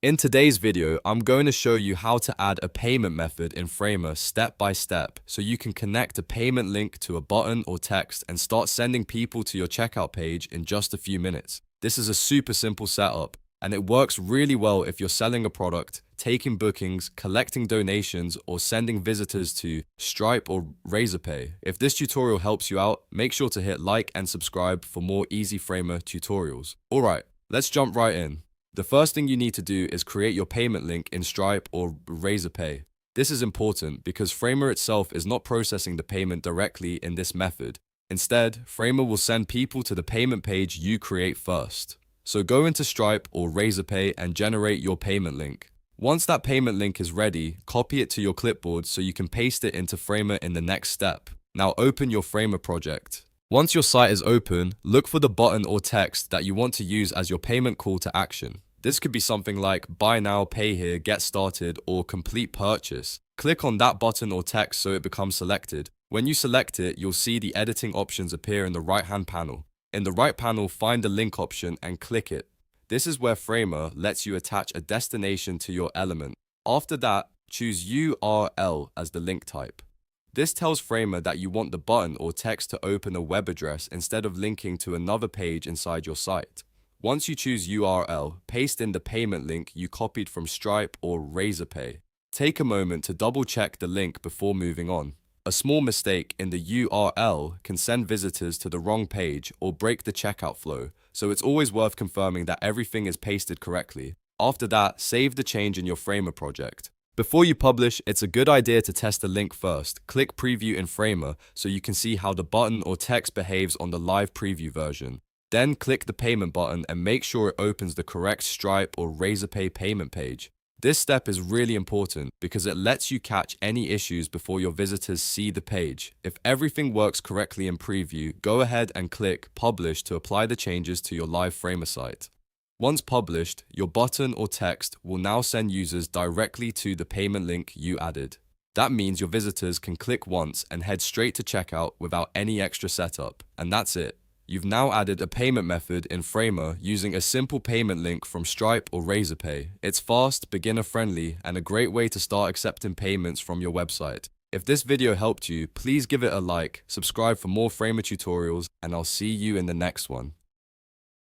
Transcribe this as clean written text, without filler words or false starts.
In today's video, I'm going to show you how to add a payment method in Framer step by step so you can connect a payment link to a button or text and start sending people to your checkout page in just a few minutes. This is a super simple setup and it works really well if you're selling a product, taking bookings, collecting donations, or sending visitors to Stripe or Razorpay. If this tutorial helps you out, make sure to hit like and subscribe for more easy Framer tutorials. Alright, let's jump right in. The first thing you need to do is create your payment link in Stripe or Razorpay. This is important because Framer itself is not processing the payment directly in this method. Instead, Framer will send people to the payment page you create first. So go into Stripe or Razorpay and generate your payment link. Once that payment link is ready, copy it to your clipboard so you can paste it into Framer in the next step. Now open your Framer project. Once your site is open, look for the button or text that you want to use as your payment call to action. This could be something like buy now, pay here, get started, or complete purchase. Click on that button or text so it becomes selected. When you select it, you'll see the editing options appear in the right-hand panel. In the right panel, find the link option and click it. This is where Framer lets you attach a destination to your element. After that, choose URL as the link type. This tells Framer that you want the button or text to open a web address instead of linking to another page inside your site. Once you choose URL, paste in the payment link you copied from Stripe or Razorpay. Take a moment to double check the link before moving on. A small mistake in the URL can send visitors to the wrong page or break the checkout flow, so it's always worth confirming that everything is pasted correctly. After that, save the change in your Framer project. Before you publish, it's a good idea to test the link first. Click Preview in Framer so you can see how the button or text behaves on the live preview version. Then click the payment button and make sure it opens the correct Stripe or Razorpay payment page. This step is really important because it lets you catch any issues before your visitors see the page. If everything works correctly in preview, go ahead and click Publish to apply the changes to your live Framer site. Once published, your button or text will now send users directly to the payment link you added. That means your visitors can click once and head straight to checkout without any extra setup. And that's it. You've now added a payment method in Framer using a simple payment link from Stripe or Razorpay. It's fast, beginner-friendly, and a great way to start accepting payments from your website. If this video helped you, please give it a like, subscribe for more Framer tutorials, and I'll see you in the next one.